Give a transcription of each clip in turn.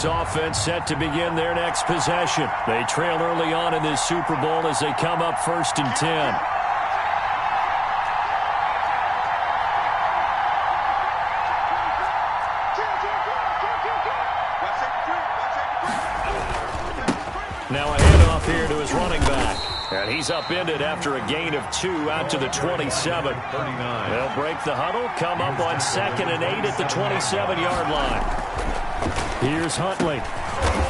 Bucks offense set to begin their next possession. They trail early on in this Super Bowl as they come up 1st and 10. Now a handoff here to his running back. And he's upended after a gain of 2 out to the 27. They'll break the huddle, come up on 2nd and 8 at the 27-yard line. Here's Huntley.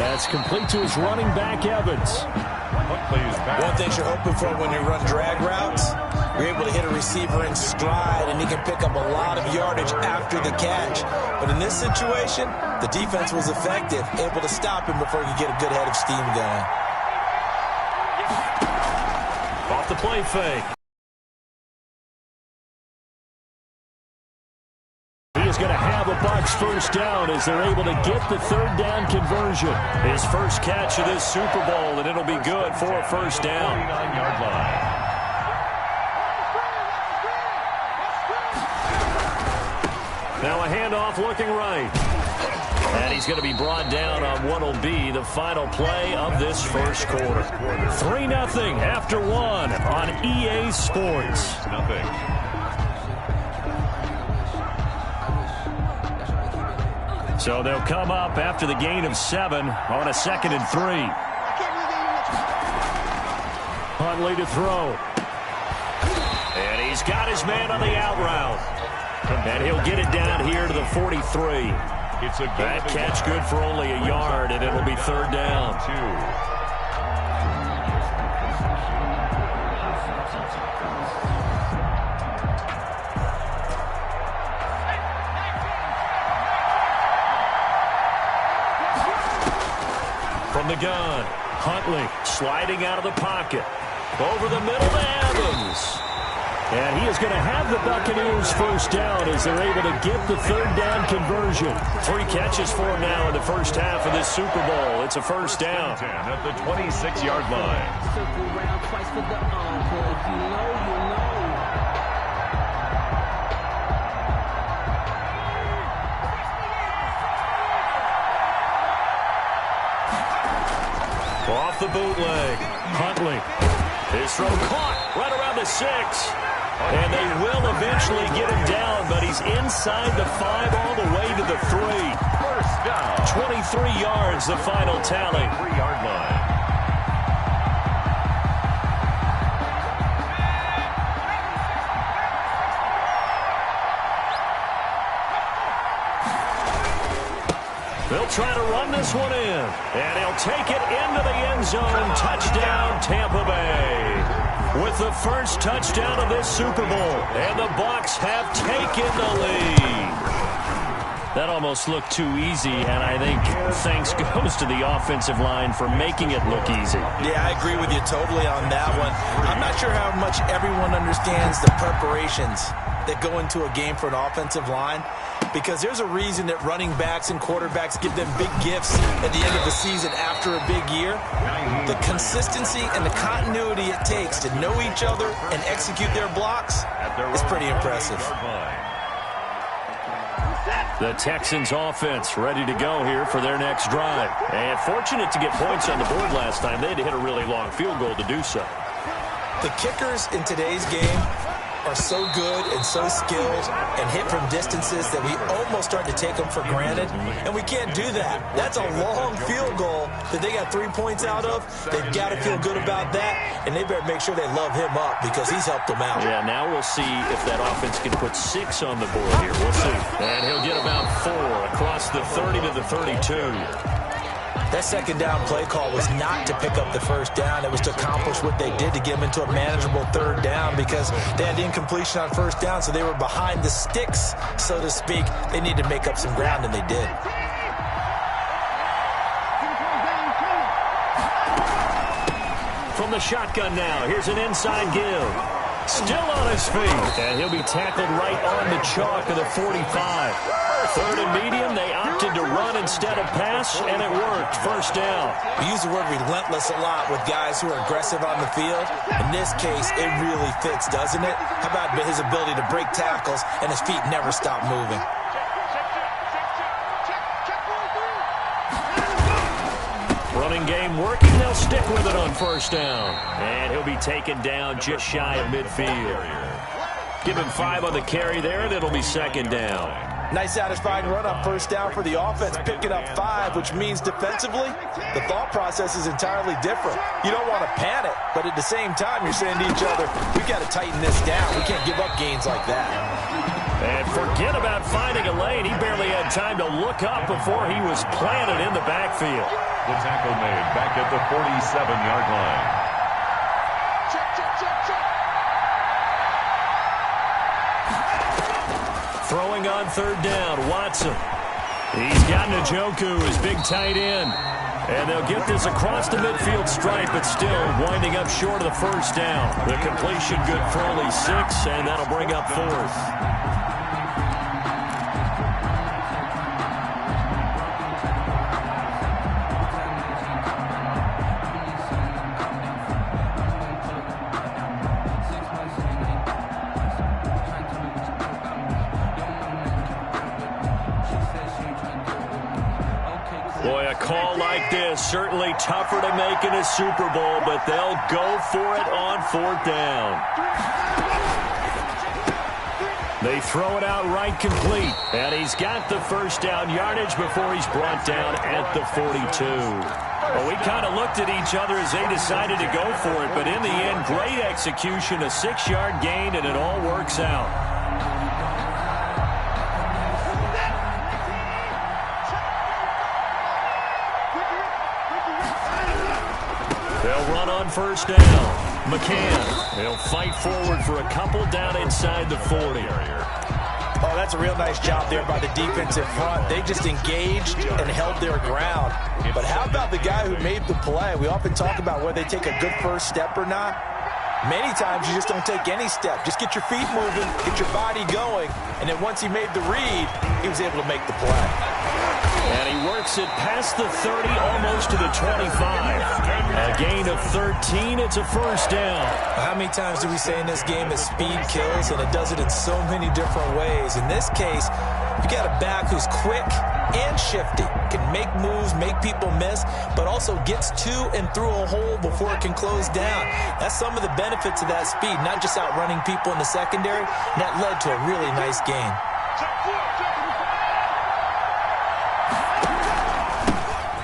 That's complete to his running back, Evans. One thing you're hoping for when you run drag routes, you're able to hit a receiver in stride, and he can pick up a lot of yardage after the catch. But in this situation, the defense was effective, able to stop him before he could get a good head of steam going. Off the play fake. He is going to have a Bucks first down as they're able to get the 3rd down conversion. His first catch of this Super Bowl, and it'll be good for a first down. 39-yard line. Now a handoff looking right. And he's going to be brought down on what will be the final play of this first quarter. 3-0 after 1 on EA Sports. So they'll come up after the gain of 7 on a 2nd and 3. Huntley to throw. And he's got his man on the out route. And he'll get it down here to the 43. That catch good for only a yard, and it'll be 3rd down. From the gun, Huntley sliding out of the pocket. Over the middle to Evans. And he is going to have the Buccaneers first down as they're able to get the 3rd down conversion. 3 catches for him now in the first half of this Super Bowl. It's a first down. At the 26-yard line. Off the bootleg. Huntley. His throw caught right around the 6. And they will eventually get him down, but he's inside the 5 all the way to the 3. First down. 23 yards, the final tally. 3-yard line. They'll try to run this one in, and he'll take it into the end zone. Touchdown, Tampa Bay. With the first touchdown of this Super Bowl, and the Bucs have taken the lead. That almost looked too easy, and I think thanks goes to the offensive line for making it look easy. Yeah, I agree with you totally on that one. I'm not sure how much everyone understands the preparations that go into a game for an offensive line, because there's a reason that running backs and quarterbacks give them big gifts at the end of the season after a big year. The consistency and the continuity it takes to know each other and execute their blocks is pretty impressive. The Texans offense ready to go here for their next drive. And fortunate to get points on the board last time. They had to hit a really long field goal to do so. The kickers in today's game are so good and so skilled and hit from distances that we almost start to take them for granted, and we can't do that. That's a long field goal that they got 3 points out of. They've got to feel good about that, and they better make sure they love him up because he's helped them out. Yeah, now we'll see if that offense can put 6 on the board here. We'll see. And he'll get about 4 across the 30 to the 32. That second down play call was not to pick up the first down. It was to accomplish what they did to get them into a manageable 3rd down because they had incompletion on first down, so they were behind the sticks, so to speak. They needed to make up some ground, and they did. From the shotgun now, here's an inside give. Still on his feet, and he'll be tackled right on the chalk of the 45. 3rd and medium, they opted to run instead of pass, and it worked. First down. We use the word relentless a lot with guys who are aggressive on the field. In this case, it really fits, doesn't it? How about his ability to break tackles and his feet never stop moving? Running game working. They'll stick with it on first down. And he'll be taken down just shy of midfield. Give him 5 on the carry there, and it'll be second down. Nice satisfying run on first down for the offense, picking up 5, which means defensively, the thought process is entirely different. You don't want to panic, but at the same time, you're saying to each other, we've got to tighten this down. We can't give up gains like that. And forget about finding a lane. He barely had time to look up before he was planted in the backfield. The tackle made back at the 47-yard line. Throwing on third down, Watson. He's got Njoku, his big tight end. And they'll get this across the midfield stripe, but still winding up short of the first down. The completion good for only 6, and that'll bring up 4th. Boy, a call like this, certainly tougher to make in a Super Bowl, but they'll go for it on 4th down. They throw it out right complete, and he's got the first down yardage before he's brought down at the 42. Well, we kind of looked at each other as they decided to go for it, but in the end, great execution, a 6-yard gain, and it all works out. They'll run on first down. McCann, he'll fight forward for a couple down inside the 40. Oh, that's a real nice job there by the defensive front. They just engaged and held their ground. But how about the guy who made the play? We often talk about whether they take a good first step or not. Many times you just don't take any step. Just get your feet moving, get your body going, and then once he made the read, he was able to make the play. And he works it past the 30, almost to the 25. A gain of 13, it's a first down. How many times do we say in this game that speed kills, and it does it in so many different ways? In this case, you got a back who's quick and shifty, can make moves, make people miss, but also gets to and through a hole before it can close down. That's some of the benefits of that speed, not just outrunning people in the secondary. And that led to a really nice gain.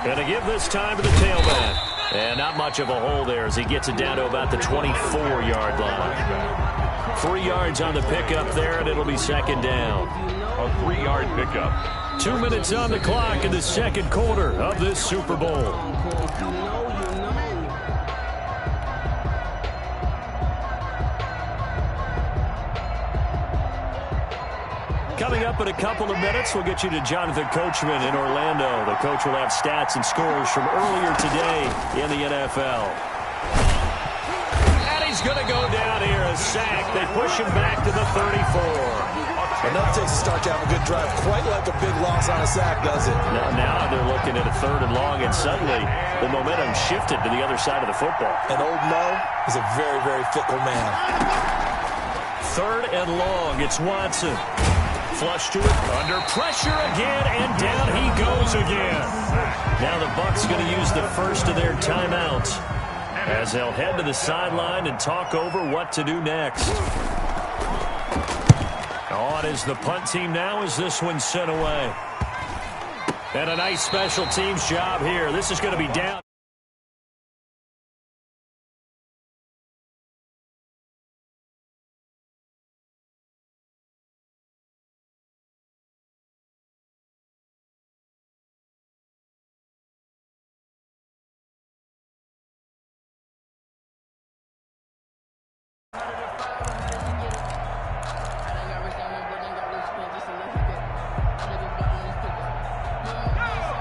Going to give this time to the tailback. And not much of a hole there as he gets it down to about the 24-yard line. 3 yards on the pickup there, and it'll be second down. A 3-yard pickup. 2 minutes on the clock in the second quarter of this Super Bowl. Coming up in a couple of minutes, we'll get you to Jonathan Coachman in Orlando. The coach will have stats and scores from earlier today in the NFL. And he's going to go down here, a sack. They push him back to the 34. Enough takes to start to have a good drive, quite like a big loss on a sack, does it? Now they're looking at a 3rd and long, and suddenly the momentum shifted to the other side of the football. And old Mo is a very, very fickle man. 3rd and long, it's Watson. Flush to it, under pressure again, and down he goes again. Now the Bucs going to use the first of their timeouts as they'll head to the sideline and talk over what to do next. On is the punt team now as this one's sent away. And a nice special teams job here. This is going to be down.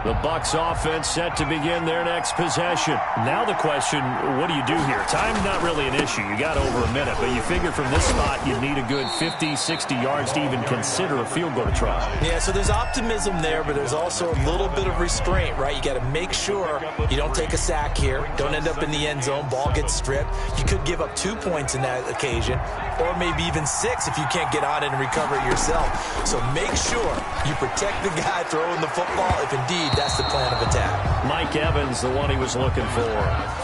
The Bucs offense set to begin their next possession. Now the question, what do you do here? Time's not really an issue. You got over a minute, but you figure from this spot you'd need a good 50, 60 yards to even consider a field goal try. Yeah, so there's optimism there, but there's also a little bit of restraint, right? You got to make sure you don't take a sack here. Don't end up in the end zone. Ball gets stripped. You could give up 2 points in that occasion, or maybe even 6 if you can't get on it and recover it yourself. So make sure you protect the guy throwing the football if indeed that's the plan of attack. Mike Evans, the one he was looking for.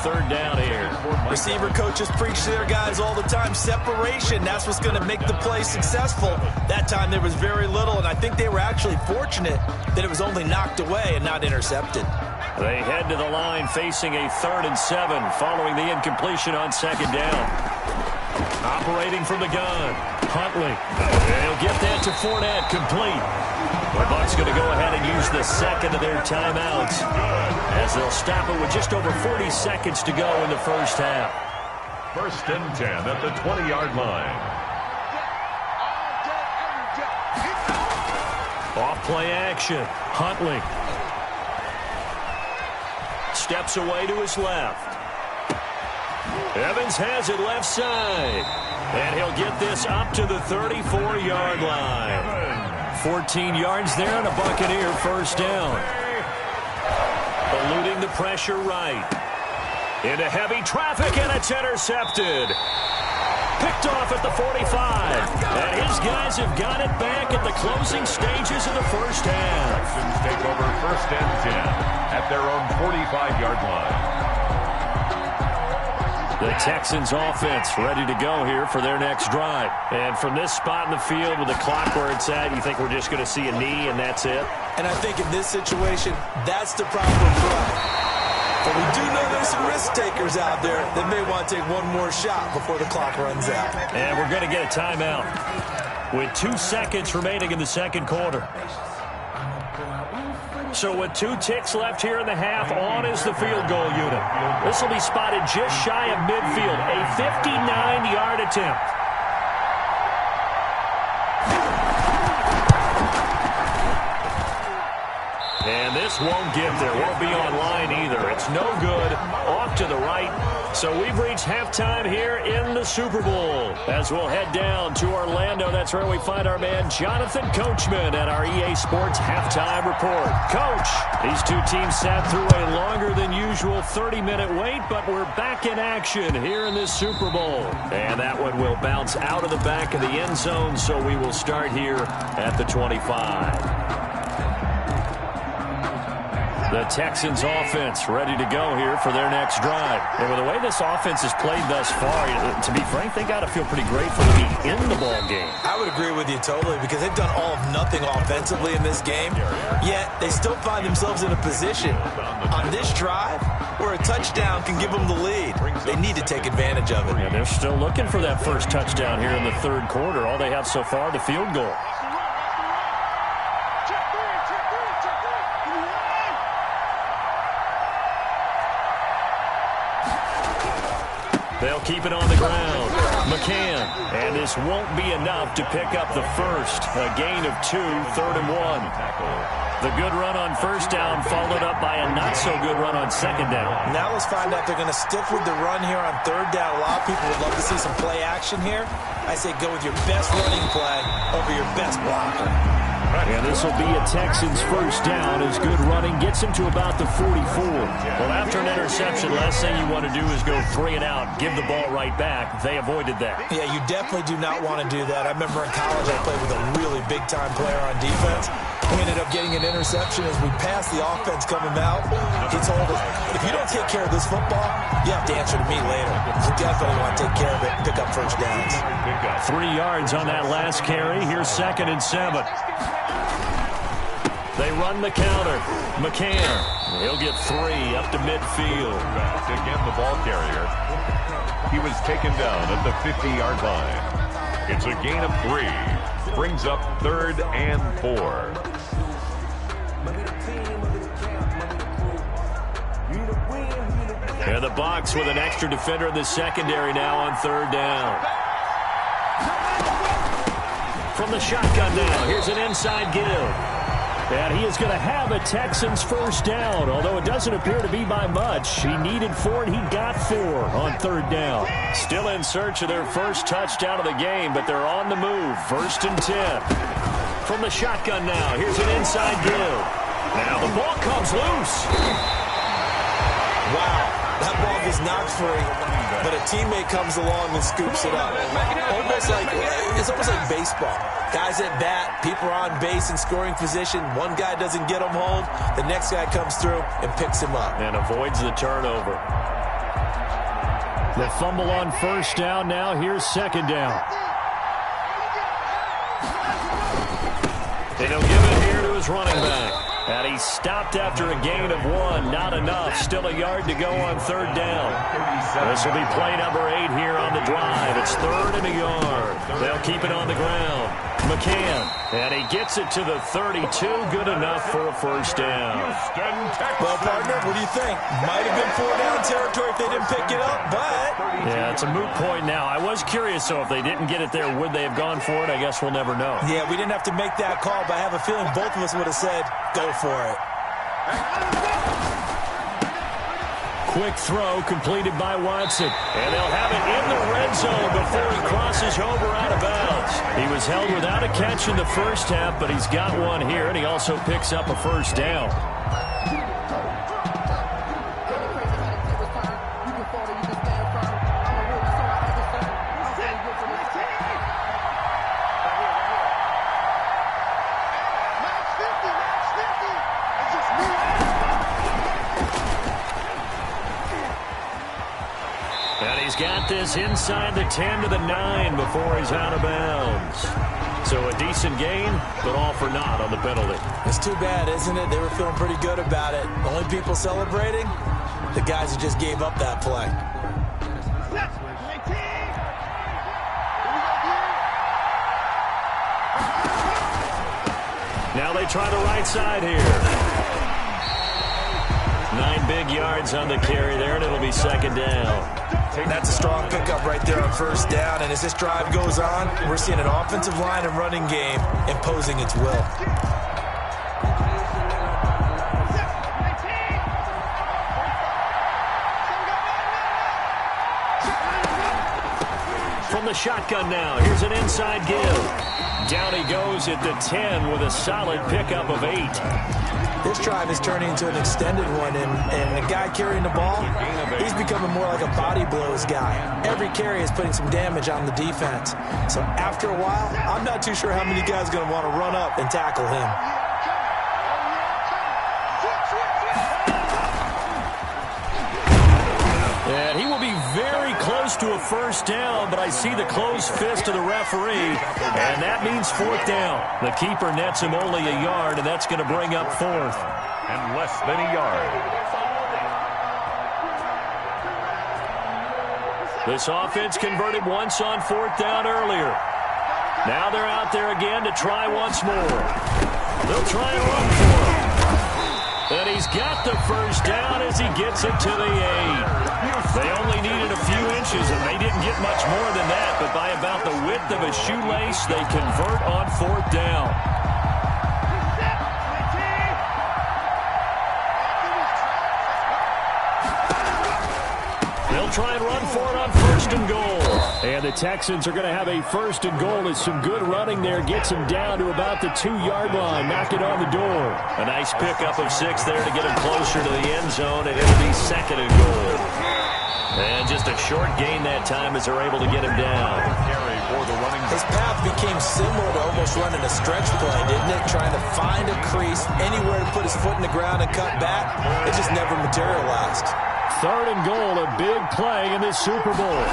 Third down here. Receiver coaches preach to their guys all the time. Separation, that's what's going to make the play successful. That time there was very little, and I think they were actually fortunate that it was only knocked away and not intercepted. They head to the line facing a 3rd and 7 following the incompletion on 2nd down. Operating from the gun, Huntley. They'll get that to Fournette, complete. The Bucs going to go ahead and use the second of their timeouts as they'll stop it with just over 40 seconds to go in the first half. 1st and 10 at the 20-yard line. Off play action, Huntley. Steps away to his left. Evans has it left side. And he'll get this up to the 34-yard line. 14 yards there and a Buccaneer first down. Eluding the pressure right. Into heavy traffic, and it's intercepted. Picked off at the 45. And his guys have got it back at the closing stages of the first half. Texans take over 1st and 10 at their own 45-yard line. The Texans offense ready to go here for their next drive. And from this spot in the field with the clock where it's at, you think we're just going to see a knee and that's it? And I think in this situation, that's the proper play. But we do know there's some risk takers out there that may want to take one more shot before the clock runs out. And we're going to get a timeout with 2 seconds remaining in the second quarter. So with 2 ticks left here in the half, on is the field goal unit. This will be spotted just shy of midfield, a 59-yard attempt. And this won't get there, won't be on line either. It's no good, off to the right. So we've reached halftime here in the Super Bowl. As we'll head down to Orlando, that's where we find our man Jonathan Coachman at our EA Sports Halftime Report. Coach, these two teams sat through a longer than usual 30-minute wait, but we're back in action here in this Super Bowl. And that one will bounce out of the back of the end zone, so we will start here at the 25. The Texans offense ready to go here for their next drive. And with the way this offense has played thus far, to be frank, they got to feel pretty grateful to be in the ball game. I would agree with you totally because they've done all of nothing offensively in this game, yet they still find themselves in a position on this drive where a touchdown can give them the lead. They need to take advantage of it. And they're still looking for that first touchdown here in the third quarter. All they have so far, the field goal. They'll keep it on the ground. McCann. And this won't be enough to pick up the first. A gain of 2, 3rd and 1. The good run on first down followed up by a not-so-good run on second down. Now let's find out if they're going to stick with the run here on 3rd down. A lot of people would love to see some play action here. I say go with your best running play over your best blocker. And this will be a Texans first down as good running gets him to about the 44. Well, after an interception, last thing you want to do is go 3 and out, give the ball right back. They avoided that. Yeah, you definitely do not want to do that. I remember in college I played with a really big-time player on defense. We ended up getting an interception as we passed the offense coming out. He told us, if you don't take care of this football, you have to answer to me later. You definitely want to take care of it and pick up first downs. 3 yards on that last carry. Here's 2nd and 7. They run the counter. McCann. He'll get 3 up to midfield. Again, the ball carrier. He was taken down at the 50-yard line. It's a gain of 3. Brings up 3rd and 4. And the Bucs with an extra defender in the secondary now on 3rd down. From the shotgun now, here's an inside give. And he is going to have a Texans first down, although it doesn't appear to be by much. He needed 4, and he got 4 on 3rd down. Still in search of their first touchdown of the game, but they're on the move. 1st and 10. From the shotgun now, here's an inside give. Now the ball comes loose. Wow, that ball was knocked free. but a teammate comes along and scoops it up. It's almost like baseball. Guys at bat, people are on base in scoring position. One guy doesn't get him home. The next guy comes through and picks him up. And avoids the turnover. The fumble on first down. Now here's second down. And he'll give it here to his running back. And he stopped after a gain of 1. Not enough. Still a yard to go on third down. This will be play number 8 here on the drive. It's 3rd and a yard. They'll keep it on the ground. McCann. And he gets it to the 32. Good enough for a first down. Well, partner, what do you think? Might have been 4-down territory if they didn't pick it up, but... Yeah, it's a moot point now. I was curious, so if they didn't get it there, would they have gone for it? I guess we'll never know. Yeah, we didn't have to make that call, but I have a feeling both of us would have said, go for it. Quick throw completed by Watson. And they'll have it in the red zone before he crosses over out of bounds. He was held without a catch in the first half, but he's got one here, and he also picks up a first down. Got this inside the 10 to the 9 before he's out of bounds. So a decent gain, but all for naught on the penalty. It's too bad, isn't it? They were feeling pretty good about it. The only people celebrating, the guys who just gave up that play. Now they try the right side here. 9 big yards on the carry there, and it'll be second down. That's a strong pickup right there on first down. And as this drive goes on, we're seeing an offensive line and running game imposing its will. From the shotgun now, here's an inside give. Down he goes at the 10 with a solid pickup of 8. This drive is turning into an extended one, and the guy carrying the ball, he's becoming more like a body blows guy. Every carry is putting some damage on the defense. So after a while, I'm not too sure how many guys are going to want to run up and tackle him. And he will be very close to a first down, but I see the closed fist of the referee, and that means fourth down. The keeper nets him only a yard, and that's going to bring up fourth. And less than a yard. This offense converted once on fourth down earlier. Now they're out there again to try once more. They'll try and run for him. And he's got the first down as he gets it to the 8. They only needed a few inches, and they didn't get much more than that. But by about the width of a shoelace, they convert on fourth down. They'll try and run for it on first and goal. And the Texans are going to have a first and goal as some good running there gets him down to about the 2-yard line. Knock it on the door. A nice pickup of 6 there to get him closer to the end zone, and it'll be second and goal. And just a short gain that time as they're able to get him down. His path became similar to almost running a stretch play, didn't it? Trying to find a crease, anywhere to put his foot in the ground and cut back. It just never materialized. Third and goal, a big play in this Super Bowl.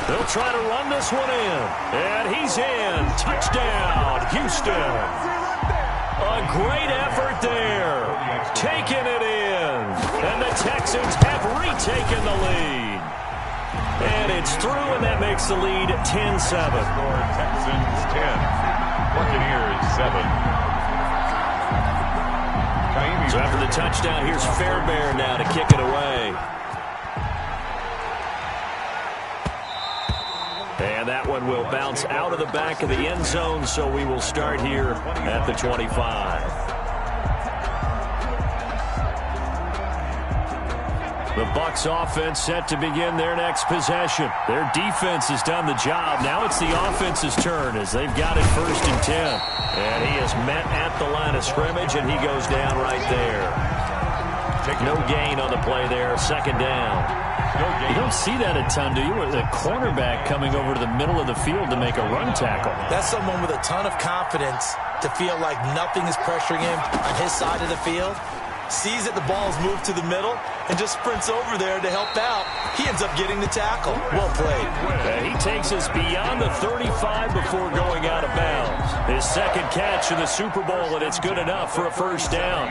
They'll try to run this one in. And he's in. Touchdown, Houston. A great effort there. Taking it in. And the Texans have retaken the lead. And it's through, and that makes the lead 10-7. Texans 10. Buccaneers 7. So after the touchdown, here's Fairbairn now to kick it away. And that one will bounce out of the back of the end zone, so we will start here at the 25. The Bucs offense set to begin their next possession. Their defense has done the job. Now it's the offense's turn as they've got it first and 10. And he is met at the line of scrimmage, and he goes down right there. No gain on the play there. Second down. You don't see that a ton, do you? The cornerback coming over to the middle of the field to make a run tackle. That's someone with a ton of confidence to feel like nothing is pressuring him on his side of the field. Sees that the ball is moved to the middle and just sprints over there to help out. He ends up getting the tackle. Well played. He takes us beyond the 35 before going out of bounds. His second catch in the Super Bowl, and it's good enough for a first down.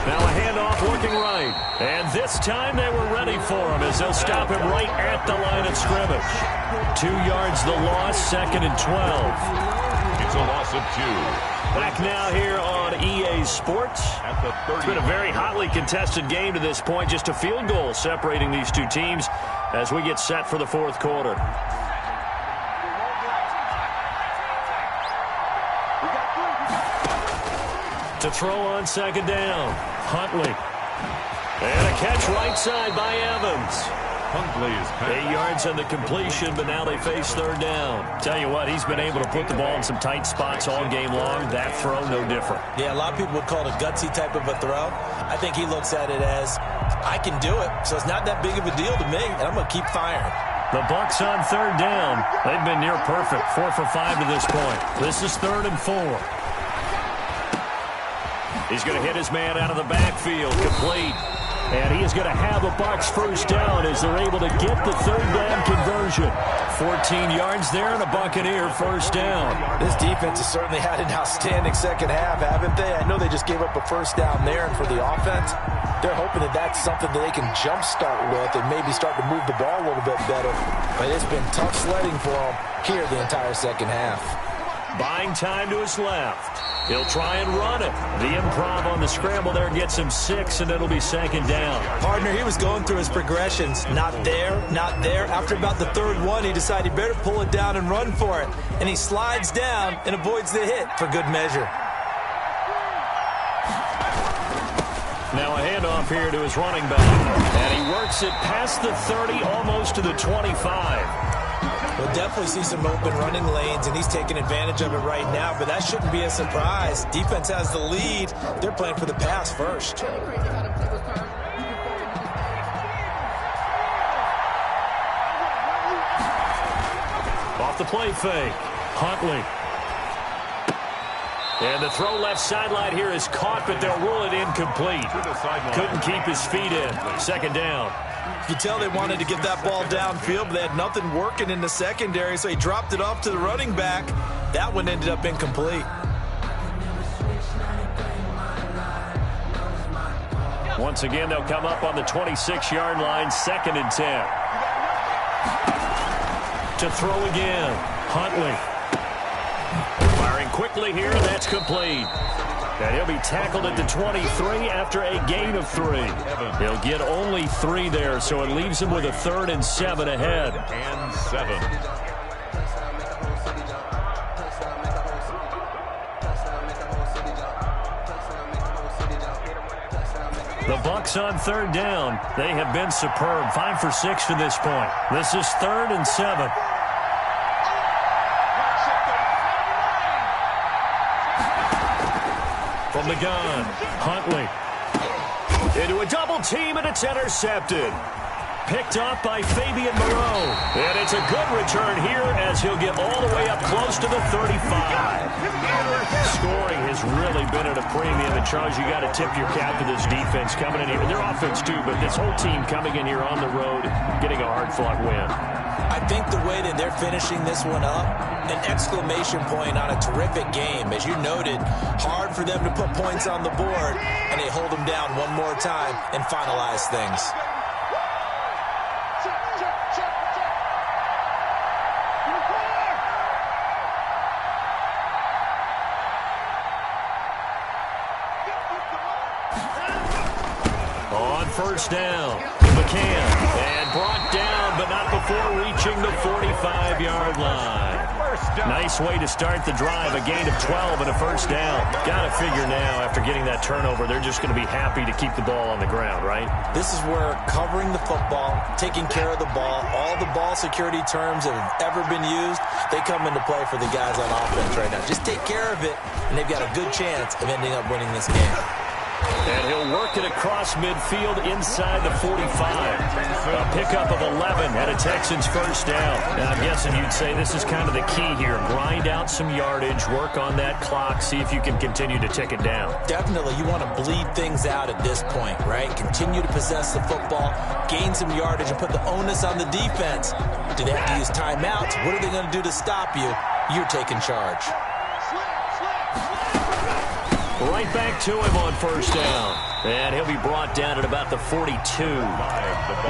Now a handoff working right. And this time they were ready for him as they'll stop him right at the line of scrimmage. 2 yards the loss, 2nd and 12. It's a loss of 2. Back now here on EA Sports. It's been a very hotly contested game to this point. Just a field goal separating these two teams as we get set for the fourth quarter. To throw on second down. Huntley. And a catch right side by Evans. Huntley is 8 yards on the completion, but now they face third down. Tell you what, he's been able to put the ball in some tight spots all game long. That throw, no different. Yeah, a lot of people would call it a gutsy type of a throw. I think he looks at it as, I can do it, so it's not that big of a deal to me, and I'm going to keep firing. The Bucs on third down. They've been near perfect, 4 for 5 to this point. This is 3rd and 4. He's going to hit his man out of the backfield, complete. And he is going to have the Bucs first down as they're able to get the third down conversion. 14 yards there and a Buccaneer first down. This defense has certainly had an outstanding second half, haven't they? I know they just gave up a first down there, and for the offense, they're hoping that that's something that they can jumpstart with and maybe start to move the ball a little bit better. But it's been tough sledding for them here the entire second half. Buying time to his left. He'll try and run it. The improv on the scramble there gets him 6, and it'll be second down. Partner, he was going through his progressions. Not there, not there. After about the third one, he decided he better pull it down and run for it. And he slides down and avoids the hit for good measure. Now a handoff here to his running back. And he works it past the 30, almost to the 25. We'll definitely see some open running lanes, and he's taking advantage of it right now, but that shouldn't be a surprise. Defense has the lead. They're playing for the pass first. Off the play fake. Huntley. And the throw left sideline here is caught, but they'll rule it incomplete. Couldn't keep his feet in. Second down. You can tell they wanted to get that ball downfield, but they had nothing working in the secondary, so he dropped it off to the running back. That one ended up incomplete. Once again, they'll come up on the 26-yard line, 2nd and 10. To throw again, Huntley. Firing quickly here, and that's complete. And he'll be tackled at the 23 after a gain of 3. He'll get only 3 there, so it leaves him with a 3rd and 7 ahead. And 7. The Bucs on third down. They have been superb. 5 for 6 to this point. This is 3rd and 7. From the gun, Huntley. Into a double team, and it's intercepted. Picked up by Fabian Moreau. And it's a good return here as he'll get all the way up close to the 35. Scoring has really been at a premium. And Charles, you got to tip your cap to this defense coming in here. Their offense too, but this whole team coming in here on the road, getting a hard-fought win. I think the way that they're finishing this one up, an exclamation point on a terrific game. As you noted, hard for them to put points on the board, and they hold them down one more time and finalize things. On first down, McCann, and brought down, but not before reaching the 45-yard line. Nice way to start the drive, a gain of 12 and a first down. Got to figure now, after getting that turnover, they're just going to be happy to keep the ball on the ground, right? This is where covering the football, taking care of the ball, all the ball security terms that have ever been used, they come into play for the guys on offense right now. Just take care of it, and they've got a good chance of ending up winning this game. And he'll work it across midfield inside the 45. A pickup of 11 and a Texans first down. And I'm guessing you'd say this is kind of the key here. Grind out some yardage, work on that clock, see if you can continue to tick it down. Definitely, you want to bleed things out at this point, right? Continue to possess the football, gain some yardage, and put the onus on the defense. Do they have to use timeouts? What are they going to do to stop you? You're taking charge. Right back to him on first down. And he'll be brought down at about the 42.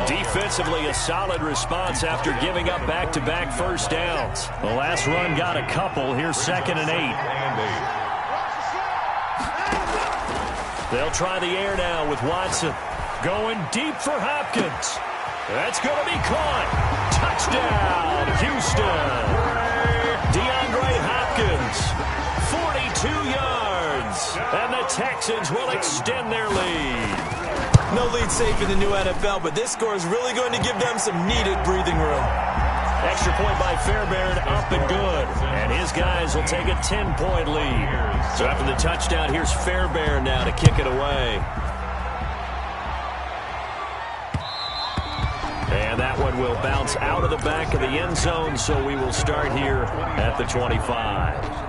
Defensively, a solid response after giving up back-to-back first downs. The last run got a couple. Here's 2nd and 8. They'll try the air now with Watson. Going deep for Hopkins. That's going to be caught. Touchdown, Houston. DeAndre Hopkins, 42 yards. And the Texans will extend their lead. No lead safe in the new NFL, but this score is really going to give them some needed breathing room. Extra point by Fairbairn, up and good. And his guys will take a 10-point lead. So after the touchdown, here's Fairbairn now to kick it away. And that one will bounce out of the back of the end zone, so we will start here at the 25.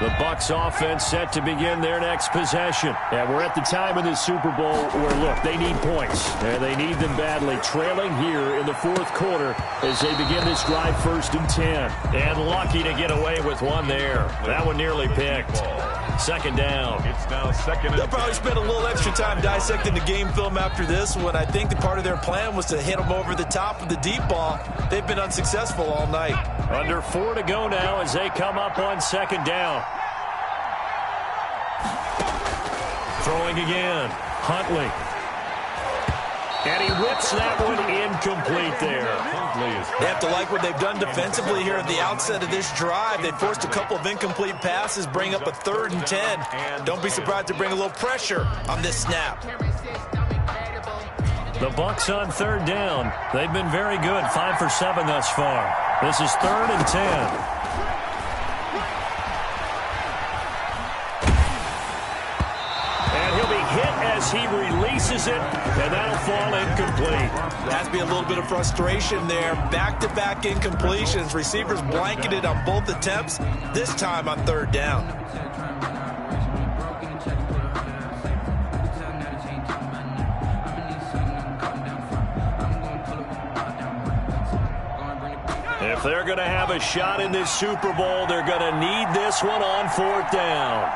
The Bucs offense set to begin their next possession. And we're at the time in the Super Bowl where, look, they need points. And they need them badly. Trailing here in the fourth quarter as they begin this drive 1st and 10. And lucky to get away with one there. That one nearly picked. 2nd down. It's now 2nd and 10. They'll probably spend a little extra time dissecting the game film after this one. I think the part of their plan was to hit them over the top of the deep ball. They've been unsuccessful all night. Under 4 to go now as they come up on 2nd down. Throwing again. Huntley. And he whips that one incomplete there. They have to like what they've done defensively here at the outset of this drive. They forced a couple of incomplete passes, bring up a 3rd and 10. Don't be surprised to bring a little pressure on this snap. The Bucs on 3rd down. They've been very good, 5 for 7 thus far. This is 3rd and 10. As he releases it, and that'll fall incomplete. Has to be a little bit of frustration there. Back-to-back incompletions. Receivers blanketed on both attempts, this time on 3rd down. If they're going to have a shot in this Super Bowl, they're going to need this one on 4th down.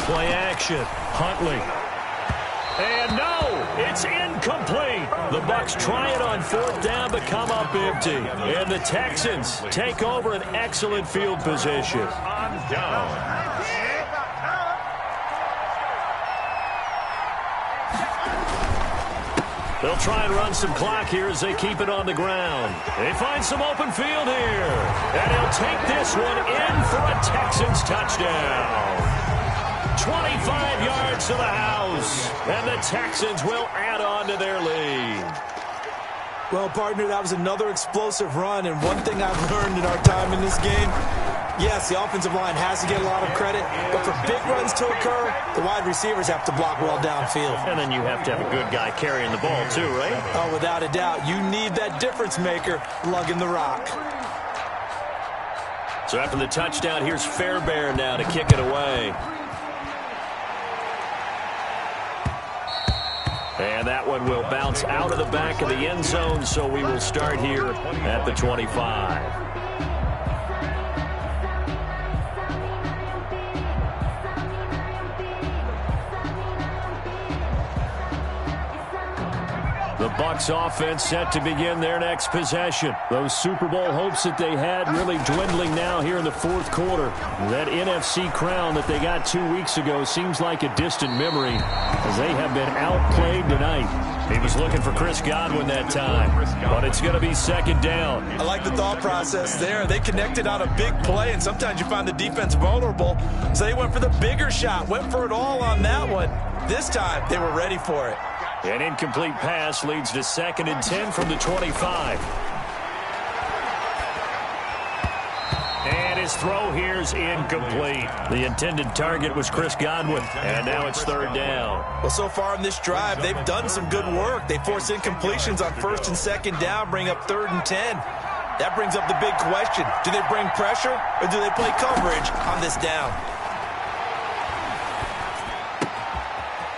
Play action. Huntley. And no, it's incomplete. The Bucs try it on 4th down but come up empty. And the Texans take over an excellent field position. On down. They'll try and run some clock here as they keep it on the ground. They find some open field here. And he'll take this one in for a Texans touchdown. 25 yards to the house, and the Texans will add on to their lead. Well, partner, that was another explosive run, and one thing I've learned in our time in this game, yes, the offensive line has to get a lot of credit, but for big runs to occur, the wide receivers have to block well downfield. And then you have to have a good guy carrying the ball too, right? Oh, without a doubt. You need that difference maker lugging the rock. So after the touchdown, here's Fairbairn now to kick it away. And that one will bounce out of the back of the end zone, so we will start here at the 25. The Bucs offense set to begin their next possession. Those Super Bowl hopes that they had really dwindling now here in the fourth quarter. That NFC crown that they got 2 weeks ago seems like a distant memory as they have been outplayed tonight. He was looking for Chris Godwin that time, but it's going to be second down. I like the thought process there. They connected on a big play, and sometimes you find the defense vulnerable. So they went for the bigger shot, went for it all on that one. This time, they were ready for it. An incomplete pass leads to 2nd and 10 from the 25. And his throw here is incomplete. The intended target was Chris Godwin, and now it's 3rd down. Well, so far in this drive, they've done some good work. They force incompletions on 1st and 2nd down, bring up 3rd and 10. That brings up the big question. Do they bring pressure, or do they play coverage on this down?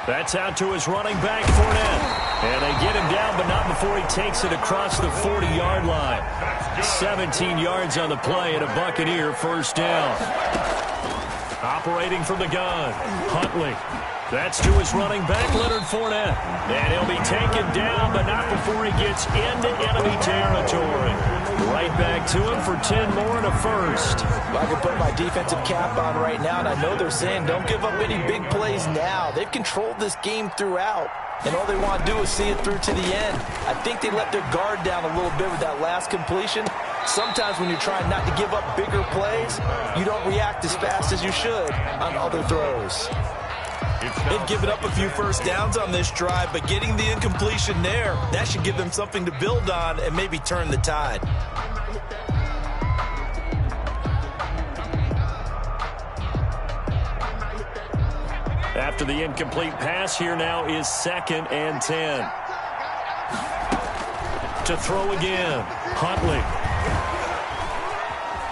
That's out to his running back, Fournette. And they get him down, but not before he takes it across the 40-yard line. 17 yards on the play and a Buccaneer 1st down. Operating from the gun, Huntley. That's to his running back, Leonard Fournette. And he'll be taken down, but not before he gets into enemy territory. Right back to him for 10 more and a first. I can put my defensive cap on right now, and I know they're saying don't give up any big plays now. They've controlled this game throughout, and all they want to do is see it through to the end. I think they let their guard down a little bit with that last completion. Sometimes when you're trying not to give up bigger plays, you don't react as fast as you should on other throws. They've given up a few first downs on this drive, but getting the incompletion there, that should give them something to build on and maybe turn the tide. After the incomplete pass, here now is 2nd and 10. To throw again, Huntley.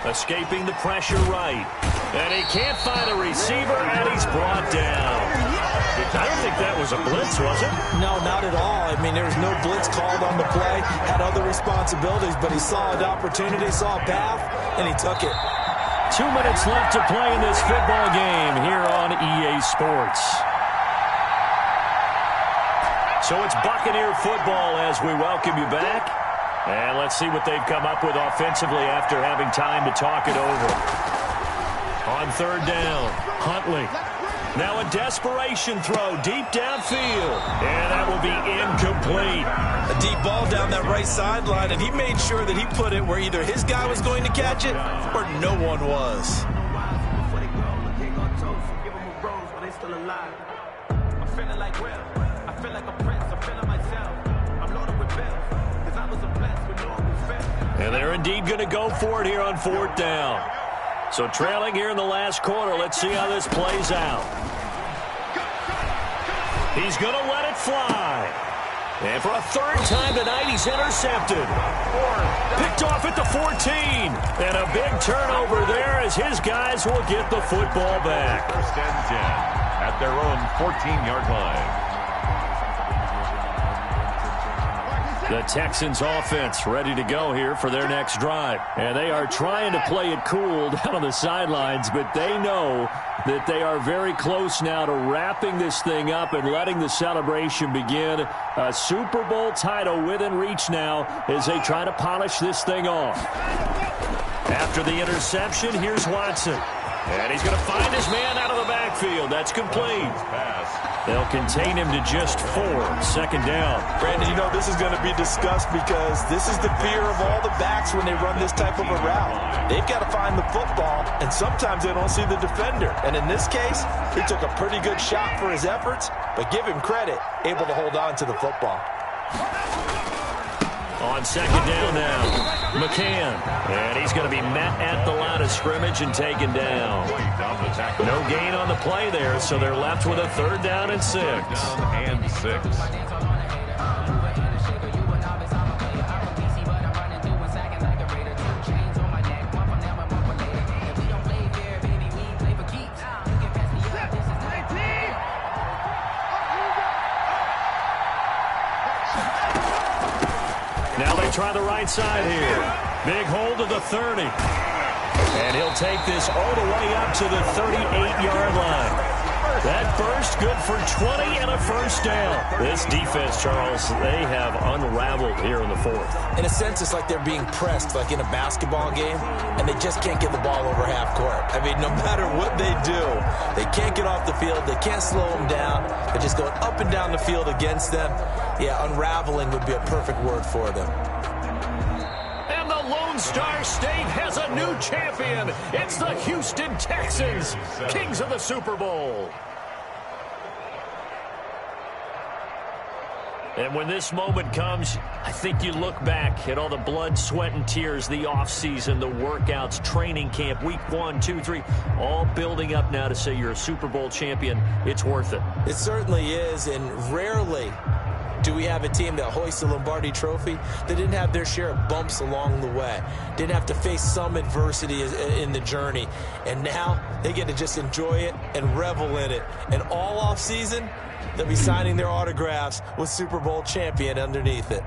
Escaping the pressure right. And he can't find a receiver, and he's brought down. I don't think that was a blitz, was it? No, not at all. I mean, there was no blitz called on the play. Had other responsibilities, but he saw an opportunity, saw a path, and he took it. 2 minutes left to play in this football game here on EA Sports. So it's Buccaneer football as we welcome you back. And let's see what they've come up with offensively after having time to talk it over. On 3rd down, Huntley. Now a desperation throw deep downfield. And that will be incomplete. A deep ball down that right sideline, and he made sure that he put it where either his guy was going to catch it or no one was. And they're indeed going to go for it here on 4th down. So trailing here in the last quarter. Let's see how this plays out. He's going to let it fly. And for a 3rd time tonight, he's intercepted. Picked off at the 14. And a big turnover there as his guys will get the football back. 1st and 10 at their own 14-yard line. The Texans offense ready to go here for their next drive. And they are trying to play it cool down on the sidelines, but they know that they are very close now to wrapping this thing up and letting the celebration begin. A Super Bowl title within reach now as they try to polish this thing off. After the interception, here's Watson. And he's going to find his man out of the backfield. That's complete. They'll contain him to just 4. 2nd down. Brandon, you know this is going to be discussed because this is the fear of all the backs when they run this type of a route. They've got to find the football, and sometimes they don't see the defender. And in this case, he took a pretty good shot for his efforts, but give him credit, able to hold on to the football. On 2nd down now, McCann. And he's going to be met at the line of scrimmage and taken down. No gain on the play there, so they're left with a 3rd down and 6. 3rd and 6. Now they try the right side here. Big hold of the 30. And he'll take this all the way up to the 38-yard line. That first, good for 20 and a first down. This defense, Charles, they have unraveled here in the fourth. In a sense, it's like they're being pressed, like in a basketball game, and they just can't get the ball over half court. I mean, no matter what they do, they can't get off the field. They can't slow them down. They're just going up and down the field against them. Yeah, unraveling would be a perfect word for them. And the Lone Star State has a new champion. It's the Houston Texans, kings of the Super Bowl. And when this moment comes, I think you look back at all the blood, sweat, and tears, the offseason, the workouts, training camp, week 1, 2, 3, all building up now to say you're a Super Bowl champion. It's worth it. It certainly is, and rarely do we have a team that hoists the Lombardi Trophy that didn't have their share of bumps along the way, didn't have to face some adversity in the journey, and now they get to just enjoy it and revel in it. And all offseason, they'll be signing their autographs with Super Bowl champion underneath it.